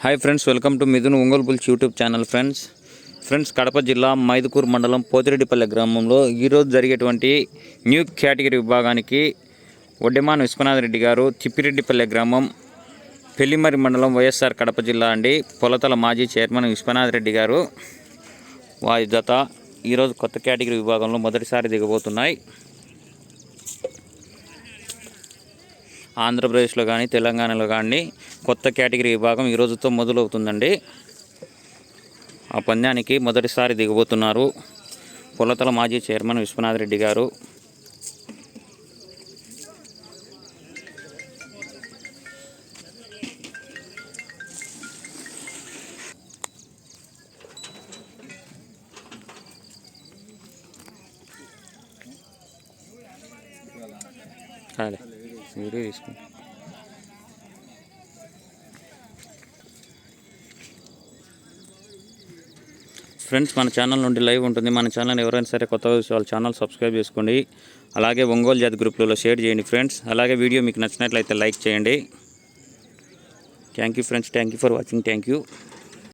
Hi friends, welcome to Mithun Ongole bulls YouTube channel. Friends Kadapa జిల్లా మైదుకూరు మండలం పోతిరెడ్డిపల్లె గ్రామంలో ఈరోజు జరిగేటువంటి న్యూ కేటగిరీ విభాగానికి వడ్డెమాన విశ్వనాథ్ రెడ్డి గారు, తిప్పిరెడ్డిపల్లె గ్రామం, పెళ్లిమరి మండలం, వైఎస్ఆర్ కడప జిల్లా అండి. పొలతల మాజీ చైర్మన్ విశ్వనాథ్ రెడ్డి గారు వారి జత ఈరోజు కొత్త కేటగిరీ విభాగంలో మొదటిసారి దిగబోతున్నాయి. ఆంధ్రప్రదేశ్లో కానీ తెలంగాణలో కానీ కొత్త కేటగిరీ విభాగం ఈరోజుతో మొదలవుతుందండి. ఆ పంద్యానికి మొదటిసారి దిగబోతున్నారు పొలతల మాజీ చైర్మన్ విశ్వనాథ్ రెడ్డి గారు. వీడియో తీసుకుని ఫ్రెండ్స్, మన ఛానల్ నుండి లైవ్ ఉంటుంది. మన ఛానల్ ఎవరైనా సరే కొత్త వాళ్ళ ఛానల్ సబ్స్క్రైబ్ చేసుకోండి. అలాగే ఒంగోలు జాతి గ్రూప్లలో షేర్ చేయండి ఫ్రెండ్స్. అలాగే వీడియో మీకు నచ్చినట్లయితే లైక్ చేయండి. Thank you friends, thank you for watching. Thank you.